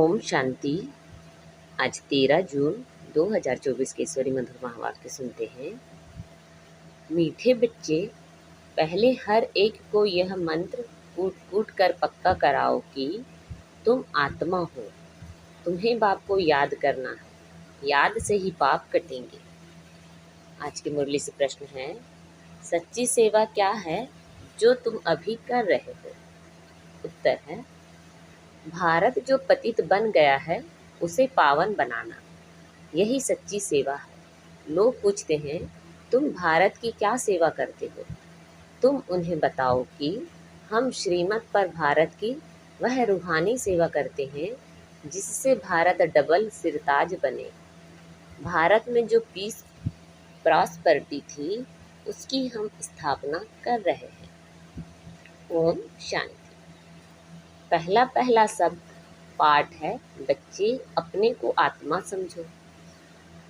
ओम शांति। आज 13 जून 2024 के ईश्वरी मधुर महावाक्य सुनते हैं। मीठे बच्चे, पहले हर एक को यह मंत्र कूट कूट कर पक्का कराओ कि तुम आत्मा हो। तुम्हें बाप को याद करना है, याद से ही पाप कटेंगे। आज की मुरली से प्रश्न है, सच्ची सेवा क्या है जो तुम अभी कर रहे हो? उत्तर है, भारत जो पतित बन गया है उसे पावन बनाना, यही सच्ची सेवा है। लोग पूछते हैं, तुम भारत की क्या सेवा करते हो? तुम उन्हें बताओ कि हम श्रीमत पर भारत की वह रूहानी सेवा करते हैं जिससे भारत डबल सिरताज बने। भारत में जो पीस प्रॉस्पेरिटी थी उसकी हम स्थापना कर रहे हैं। ओम शांति। पहला पहला शब्द पाठ है, बच्चे अपने को आत्मा समझो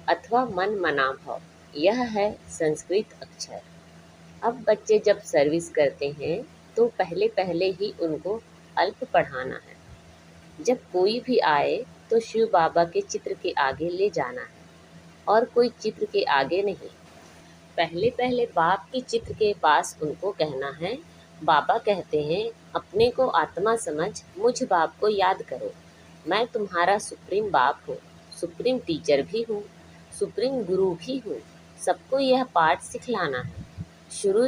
अथवा मन मना भाव। यह है संस्कृत अक्षर। अब बच्चे जब सर्विस करते हैं तो पहले पहले ही उनको अल्प पढ़ाना है। जब कोई भी आए तो शिव बाबा के चित्र के आगे ले जाना है और कोई चित्र के आगे नहीं। पहले पहले बाप के चित्र के पास उनको कहना है, बाबा कहते हैं अपने को आत्मा समझ मुझ बाप को याद करो। मैं तुम्हारा सुप्रीम बाप हूँ, सुप्रीम टीचर भी हूँ, सुप्रीम गुरु भी हूँ। सबको यह पाठ सिखलाना है। शुरू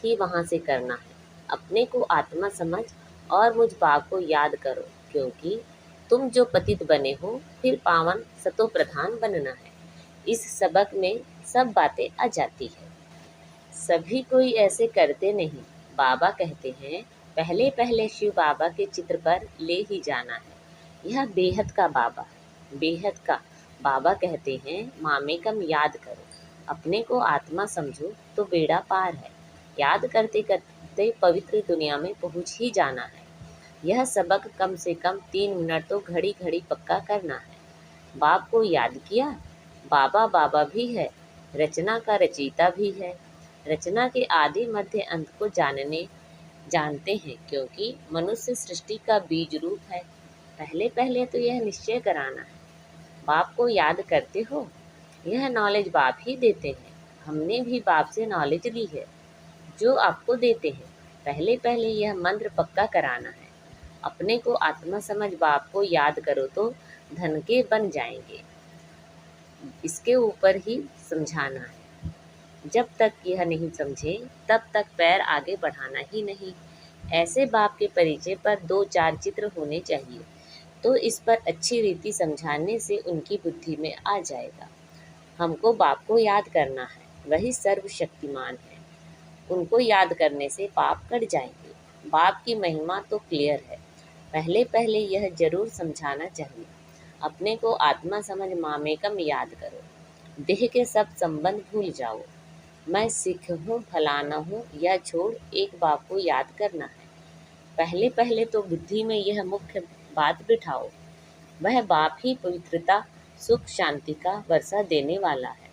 ही वहाँ से करना है। अपने को आत्मा समझ और मुझ बाप को याद करो, क्योंकि तुम जो पतित बने हो फिर पावन सतो प्रधान बनना है। इस सबक में सब बातें आ जाती है। सभी कोई ऐसे करते नहीं। बाबा कहते हैं पहले पहले शिव बाबा के चित्र पर ले ही जाना है। यह बेहद का बाबा है, बेहद का। बाबा कहते हैं मामेकम याद करो, अपने को आत्मा समझो तो बेड़ा पार है। याद करते करते पवित्र दुनिया में पहुंच ही जाना है। यह सबक कम से कम 3 मिनट तो घड़ी घड़ी पक्का करना है। बाप को याद किया, बाबा बाबा भी है, रचना का रचयिता भी है। रचना के आदि मध्य अंत को जानते हैं, क्योंकि मनुष्य सृष्टि का बीज रूप है। पहले पहले तो यह निश्चय कराना है। बाप को याद करते हो? यह नॉलेज बाप ही देते हैं। हमने भी बाप से नॉलेज ली है जो आपको देते हैं। पहले पहले यह मंत्र पक्का कराना है। अपने को आत्मा समझ बाप को याद करो तो धन के बन जाएंगे। इसके ऊपर ही समझाना है। जब तक यह नहीं समझे तब तक पैर आगे बढ़ाना ही नहीं। ऐसे बाप के परिचय पर 2-4 चित्र होने चाहिए, तो इस पर अच्छी रीति समझाने से उनकी बुद्धि में आ जाएगा। हमको बाप को याद करना है, वही सर्वशक्तिमान है। उनको याद करने से पाप कट जाएंगे। बाप की महिमा तो क्लियर है। पहले पहले यह जरूर समझाना चाहिए। अपने को आत्मा समझ मामेकम याद करो। देह के सब संबंध भूल जाओ। मैं सिख हूँ, फलाना हूँ, यह छोड़ एक बाप को याद करना है। पहले पहले तो बुद्धि में यह मुख्य बात बिठाओ। वह बाप ही पवित्रता, सुख, शांति का वर्षा देने वाला है।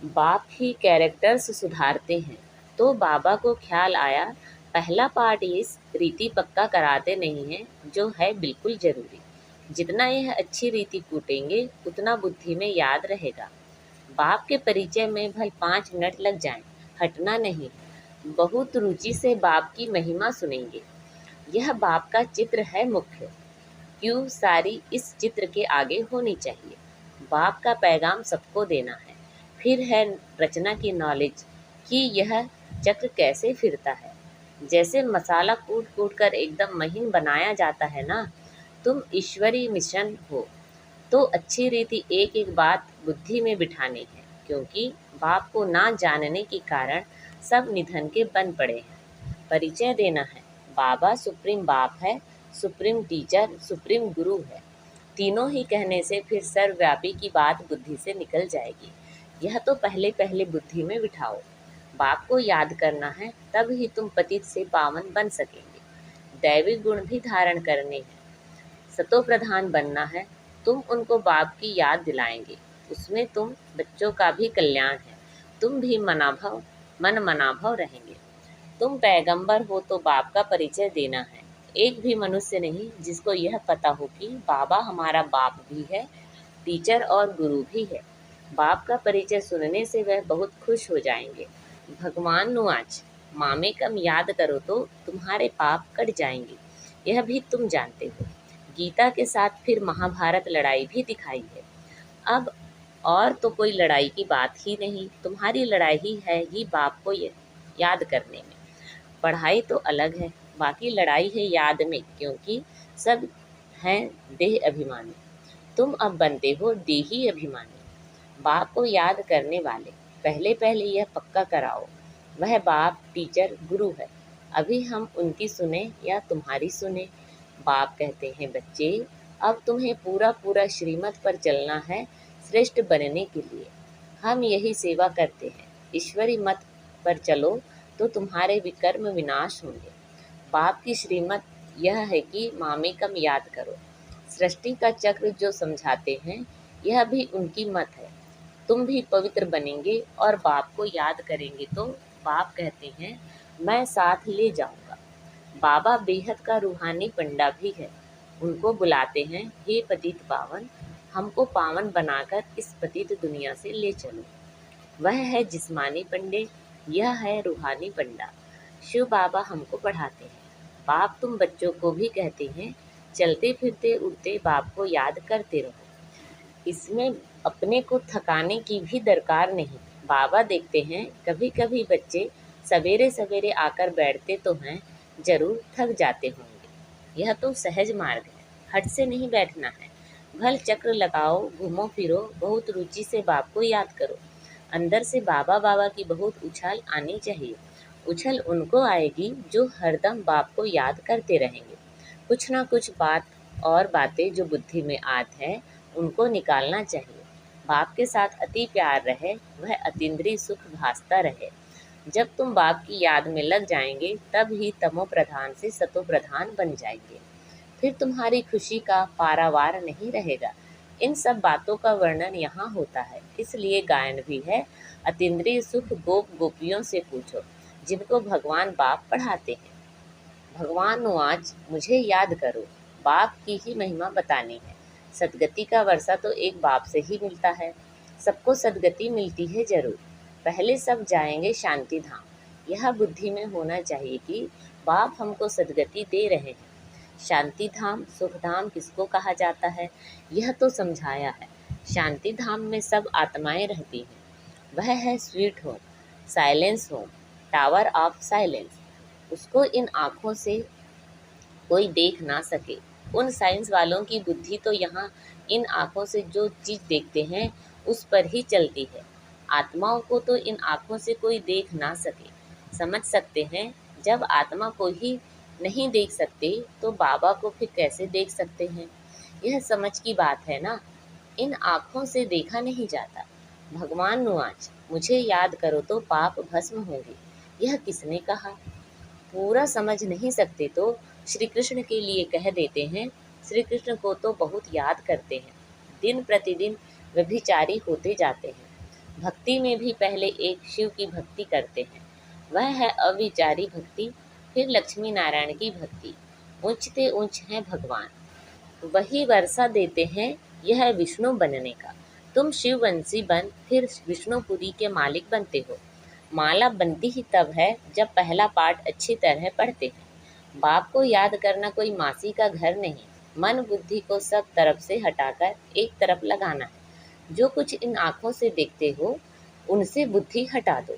बाप ही कैरेक्टर्स सुधारते हैं। तो बाबा को ख्याल आया, पहला पार्ट इस रीति पक्का कराते नहीं है, जो है बिल्कुल जरूरी। जितना यह अच्छी रीति कूटेंगे उतना बुद्धि में याद रहेगा। बाप के परिचय में भल 5 मिनट लग जाएं, हटना नहीं। बहुत रुचि से बाप की महिमा सुनेंगे। यह बाप का चित्र है मुख्य। क्यों सारी इस चित्र के आगे होनी चाहिए। बाप का पैगाम सबको देना है। फिर है रचना की नॉलेज कि यह चक्र कैसे फिरता है। जैसे मसाला कूट कूट कर एकदम महीन बनाया जाता है ना। तुम ईश्वरी मिशन हो तो अच्छी रीति एक एक बात बुद्धि में बिठानी है, क्योंकि बाप को ना जानने के कारण सब निधन के बन पड़े हैं। परिचय देना है, बाबा सुप्रीम बाप है, सुप्रीम टीचर, सुप्रीम गुरु है। तीनों ही कहने से फिर सर्वव्यापी की बात बुद्धि से निकल जाएगी। यह तो पहले पहले बुद्धि में बिठाओ। बाप को याद करना है, तब ही तुम पतित से पावन बन सकेंगे। दैविक गुण भी धारण करने हैं, सतो प्रधान बनना है। तुम उनको बाप की याद दिलाएंगे, उसमें तुम बच्चों का भी कल्याण है। तुम भी मन मनाभव रहेंगे। तुम पैगंबर हो तो बाप का परिचय देना है। एक भी मनुष्य नहीं जिसको यह पता हो कि बाबा हमारा बाप भी है, टीचर और गुरु भी है। बाप का परिचय सुनने से वह बहुत खुश हो जाएंगे। भगवान नु आज मामे कम याद करो तो तुम्हारे पाप कट जाएंगे, यह भी तुम जानते हो। गीता के साथ फिर महाभारत लड़ाई भी दिखाई है। अब और तो कोई लड़ाई की बात ही नहीं, तुम्हारी लड़ाई ही है ही बाप को याद करने में। पढ़ाई तो अलग है, बाकी लड़ाई है याद में, क्योंकि सब हैं देह अभिमानी। तुम अब बनते हो देही अभिमानी। बाप को याद करने वाले पहले पहले यह पक्का कराओ, वह बाप टीचर गुरु है। अभी हम उनकी सुने या तुम्हारी सुने। बाप कहते हैं बच्चे, अब तुम्हें पूरा पूरा श्रीमत पर चलना है श्रेष्ठ बनने के लिए। हम यही सेवा करते हैं। ईश्वरी मत पर चलो तो तुम्हारे विकर्म विनाश होंगे। बाप की श्रीमत यह है कि मामेकम याद करो। सृष्टि का चक्र जो समझाते हैं यह भी उनकी मत है। तुम भी पवित्र बनेंगे और बाप को याद करेंगे तो बाप कहते हैं मैं साथ ले जाऊंगा। बाबा बेहद का रूहानी पंडा भी है। उनको बुलाते हैं, हे पतित पावन, हमको पावन बनाकर इस पतित दुनिया से ले चलो। वह है जिस्मानी पंडे, यह है रूहानी पंडा। शिव बाबा हमको पढ़ाते हैं। बाप तुम बच्चों को भी कहते हैं चलते फिरते उड़ते बाप को याद करते रहो। इसमें अपने को थकाने की भी दरकार नहीं। बाबा देखते हैं कभी कभी बच्चे सवेरे सवेरे आकर बैठते तो हैं, जरूर थक जाते होंगे। यह तो सहज मार्ग है, हट से नहीं बैठना है। भल चक्र लगाओ, घूमो फिरो, बहुत रुचि से बाप को याद करो। अंदर से बाबा बाबा की बहुत उछाल आनी चाहिए। उछल उनको आएगी जो हरदम बाप को याद करते रहेंगे। कुछ ना कुछ बात और बातें जो बुद्धि में आत है उनको निकालना चाहिए। बाप के साथ अति प्यार रहे, वह अतीन्द्रिय सुख भासता रहे। जब तुम बाप की याद में लग जाएंगे तब ही तमो प्रधान से सतो प्रधान बन जाएंगे। फिर तुम्हारी खुशी का पारावार नहीं रहेगा। इन सब बातों का वर्णन यहाँ होता है, इसलिए गायन भी है। अतीन्द्रिय सुख गोप गोपियों से पूछो, जिनको भगवान बाप पढ़ाते हैं। भगवान आज मुझे याद करो, बाप की ही महिमा बतानी है। सदगति का वर्षा तो एक बाप से ही मिलता है। सबको सदगति मिलती है जरूर। पहले सब जाएंगे शांति धाम। यह बुद्धि में होना चाहिए कि बाप हमको सदगति दे रहे हैं। शांति धाम सुख धाम किसको कहा जाता है, यह तो समझाया है। शांति धाम में सब आत्माएं रहती हैं। वह है sweet home, silence home, tower of silence. उसको इन आँखों से कोई देख ना सके। उन साइंस वालों की बुद्धि तो यहाँ इन आँखों से जो चीज़ देखते हैं उस पर ही चलती है। आत्माओं को तो इन आँखों से कोई देख ना सके। समझ सकते हैं, जब आत्मा को ही नहीं देख सकते तो बाबा को फिर कैसे देख सकते हैं। यह समझ की बात है ना। इन आँखों से देखा नहीं जाता। भगवान आज मुझे याद करो तो पाप भस्म होंगे, यह किसने कहा। पूरा समझ नहीं सकते तो श्री कृष्ण के लिए कह देते हैं। श्री कृष्ण को तो बहुत याद करते हैं। दिन प्रतिदिन व्यभिचारी होते जाते हैं। भक्ति में भी पहले एक शिव की भक्ति करते हैं, वह है अविचारी भक्ति। फिर लक्ष्मी नारायण की भक्ति। ऊंचते ऊंच हैं भगवान, वही वर्षा देते हैं। यह है विष्णु बनने का। तुम शिववंशी बन फिर विष्णुपुरी के मालिक बनते हो। माला बनती ही तब है जब पहला पाठ अच्छी तरह पढ़ते हैं। बाप को याद करना कोई मासी का घर नहीं। मन बुद्धि को सब तरफ से हटाकर एक तरफ लगाना है। जो कुछ इन आँखों से देखते हो उनसे बुद्धि हटा दो।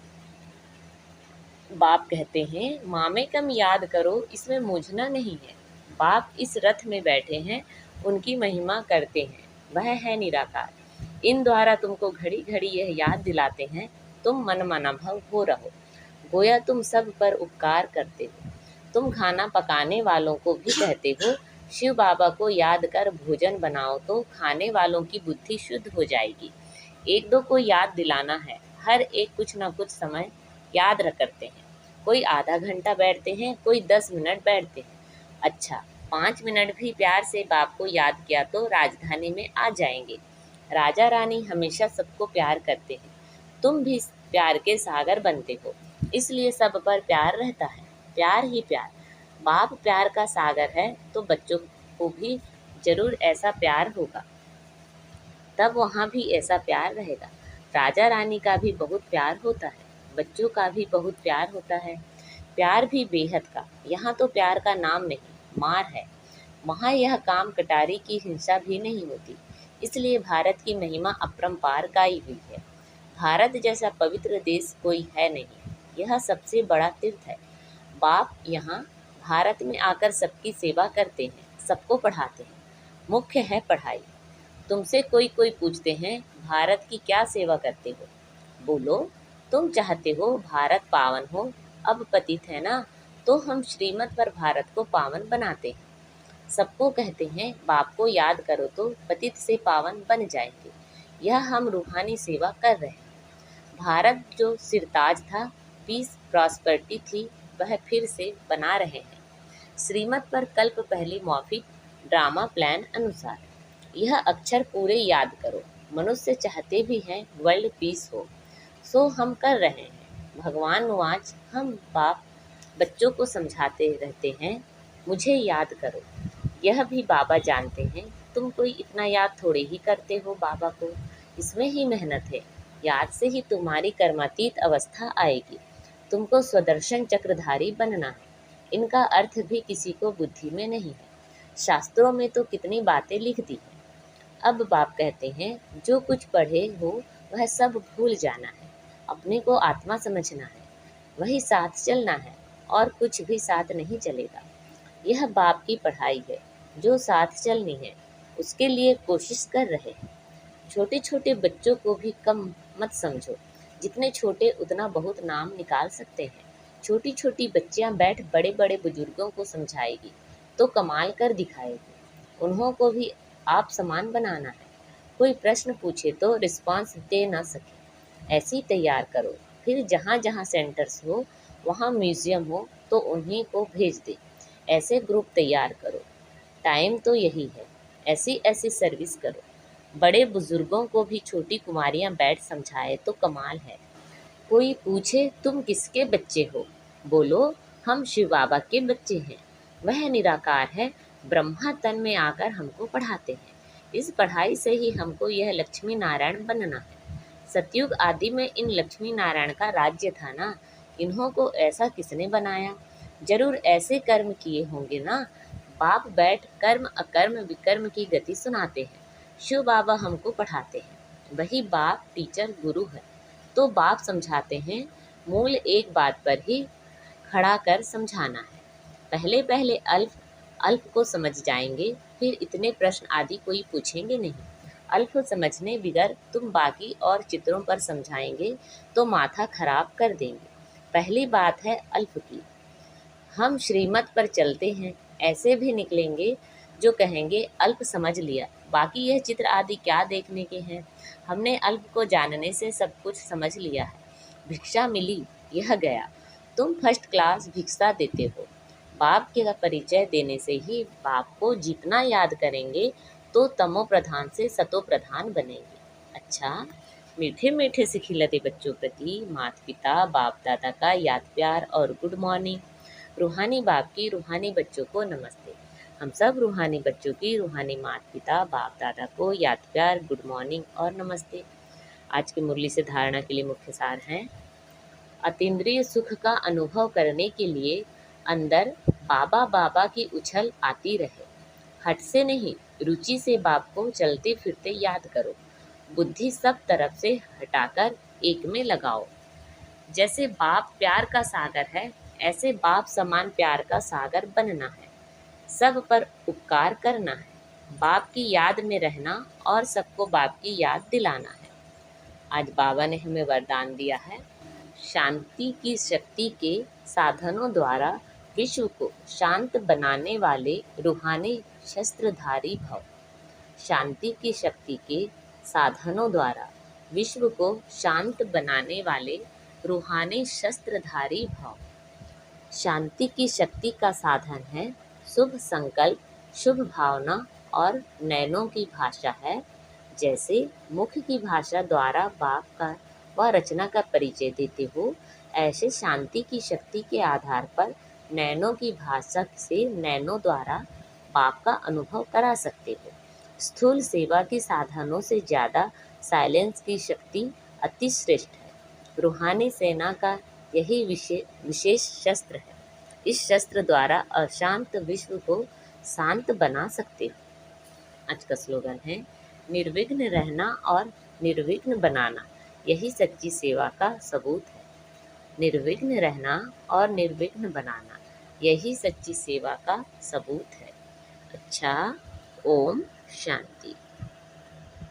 बाप कहते हैं मामे कम याद करो, इसमें मूझना नहीं है। बाप इस रथ में बैठे हैं, उनकी महिमा करते हैं। वह है निराकार। इन द्वारा तुमको घड़ी घड़ी यह याद दिलाते हैं तुम मन मनाभव हो रहो। गोया तुम सब पर उपकार करते हो। तुम खाना पकाने वालों को भी कहते हो शिव बाबा को याद कर भोजन बनाओ तो खाने वालों की बुद्धि शुद्ध हो जाएगी। एक दो को याद दिलाना है। हर एक कुछ न कुछ समय याद करते हैं। कोई आधा घंटा बैठते हैं, कोई 10 मिनट बैठते हैं। अच्छा, 5 मिनट भी प्यार से बाप को याद किया तो राजधानी में आ जाएंगे। राजा रानी हमेशा सबको प्यार करते हैं। तुम भी प्यार के सागर बनते हो, इसलिए सब पर प्यार रहता है। प्यार ही प्यार। बाप प्यार का सागर है तो बच्चों को भी जरूर ऐसा प्यार होगा, तब वहाँ भी ऐसा प्यार रहेगा। राजा रानी का भी बहुत प्यार होता है, बच्चों का भी बहुत प्यार होता है, प्यार भी बेहद का। यहाँ तो प्यार का नाम नहीं, मार है। वहाँ यह काम कटारी की हिंसा भी नहीं होती। इसलिए भारत की महिमा अपरंपार गाई हुई है। भारत जैसा पवित्र देश कोई है नहीं, यह सबसे बड़ा तीर्थ है। बाप यहाँ भारत में आकर सबकी सेवा करते हैं, सबको पढ़ाते हैं। मुख्य है पढ़ाई। तुमसे कोई कोई पूछते हैं भारत की क्या सेवा करते हो, बोलो तुम चाहते हो भारत पावन हो। अब पतित है ना, तो हम श्रीमत पर भारत को पावन बनाते हैं। सबको कहते हैं बाप को याद करो तो पतित से पावन बन जाएंगे। यह हम रूहानी सेवा कर रहे हैं। भारत जो सिरताज था, पीस प्रॉस्पेरिटी थी, वह फिर से बना रहे हैं। श्रीमत पर कल्प पहली मौफिक ड्रामा प्लान अनुसार। यह अक्षर पूरे याद करो। मनुष्य चाहते भी हैं वर्ल्ड पीस हो, सो हम कर रहे हैं। भगवान वाच हम बाप बच्चों को समझाते रहते हैं, मुझे याद करो। यह भी बाबा जानते हैं, तुम कोई इतना याद थोड़े ही करते हो बाबा को, इसमें ही मेहनत है। याद से ही तुम्हारी कर्मातीत अवस्था आएगी। तुमको स्वदर्शन चक्रधारी बनना है। इनका अर्थ भी किसी को बुद्धि में नहीं है। शास्त्रों में तो कितनी बातें लिख दी हैं। अब बाप कहते हैं जो कुछ पढ़े हो वह सब भूल जाना है, अपने को आत्मा समझना है, वही साथ चलना है और कुछ भी साथ नहीं चलेगा। यह बाप की पढ़ाई है जो साथ चलनी है, उसके लिए कोशिश कर रहे हैं। छोटे छोटे बच्चों को भी कम मत समझो, जितने छोटे उतना बहुत नाम निकाल सकते हैं। छोटी छोटी बच्चियां बैठ बड़े बड़े बुजुर्गों को समझाएगी तो कमाल कर दिखाएगी। उन्हों को भी आप समान बनाना है। कोई प्रश्न पूछे तो रिस्पांस दे ना सके, ऐसी तैयार करो। फिर जहाँ जहाँ सेंटर्स हो वहाँ म्यूजियम हो तो उन्हीं को भेज दे। ऐसे ग्रुप तैयार करो। टाइम तो यही है, ऐसी ऐसी सर्विस करो। बड़े बुजुर्गों को भी छोटी कुमारियाँ बैठ समझाए तो कमाल है। कोई पूछे तुम किसके बच्चे हो, बोलो हम शिव बाबा के बच्चे हैं। वह निराकार है, ब्रह्मा तन में आकर हमको पढ़ाते हैं। इस पढ़ाई से ही हमको यह लक्ष्मी नारायण बनना है। सतयुग आदि में इन लक्ष्मी नारायण का राज्य था ना, इन्हों को ऐसा किसने बनाया? जरूर ऐसे कर्म किए होंगे ना। बाप बैठ कर्म अकर्म विकर्म की गति सुनाते हैं। शिव बाबा हमको पढ़ाते हैं, वही बाप टीचर गुरु है। तो बाप समझाते हैं, मूल एक बात पर ही खड़ा कर समझाना है। पहले पहले अल्फ अल्फ को समझ जाएंगे, फिर इतने प्रश्न आदि कोई पूछेंगे नहीं। अल्फ समझने बिगर तुम बाकी और चित्रों पर समझाएंगे तो माथा खराब कर देंगे। पहली बात है अल्फ की। हम श्रीमत पर चलते हैं, ऐसे भी निकलेंगे जो कहेंगे अल्प समझ लिया, बाकी यह चित्र आदि क्या देखने के हैं। हमने अल्प को जानने से सब कुछ समझ लिया है। भिक्षा मिली, यह गया। तुम फर्स्ट क्लास भिक्षा देते हो। बाप के परिचय देने से ही बाप को जितना याद करेंगे तो तमो प्रधान से सतो प्रधान बनेंगे। अच्छा, मीठे मीठे से खिलते बच्चों प्रति माता पिता बाप दादा का याद प्यार और गुड मॉर्निंग। रूहानी बाप की रूहानी बच्चों को नमस्ते। हम सब रूहानी बच्चों की रूहानी माता पिता बाप दादा को याद प्यार गुड मॉर्निंग और नमस्ते। आज की मुरली से धारणा के लिए मुख्य सार हैं, अतीन्द्रिय सुख का अनुभव करने के लिए अंदर बाबा बाबा की उछल आती रहे। हट से नहीं, रुचि से बाप को चलते फिरते याद करो। बुद्धि सब तरफ से हटाकर एक में लगाओ। जैसे बाप प्यार का सागर है, ऐसे बाप समान प्यार का सागर बनना है। सब पर उपकार करना है, बाप की याद में रहना और सबको बाप की याद दिलाना है। आज बाबा ने हमें वरदान दिया है, शांति की शक्ति के साधनों द्वारा विश्व को शांत बनाने वाले रूहानी शस्त्रधारी भव। शांति की शक्ति के साधनों द्वारा विश्व को शांत बनाने वाले रूहानी शस्त्रधारी भव। शांति की शक्ति का साधन है शुभ संकल्प, शुभ भावना और नैनों की भाषा है। जैसे मुख की भाषा द्वारा बाप का व रचना का परिचय देते हो, ऐसे शांति की शक्ति के आधार पर नैनो की भाषा से नैनो द्वारा पाप का अनुभव करा सकते हो। स्थूल सेवा के साधनों से ज़्यादा साइलेंस की शक्ति अति श्रेष्ठ है। रूहानी सेना का यही विशेष शस्त्र है। इस शस्त्र द्वारा अशांत विश्व को शांत बना सकते हो। आज का स्लोगन है, निर्विघ्न रहना और निर्विघ्न बनाना यही सच्ची सेवा का सबूत है। निर्विघ्न रहना और निर्विघ्न बनाना यही सच्ची सेवा का सबूत है। अच्छा, ओम शांति।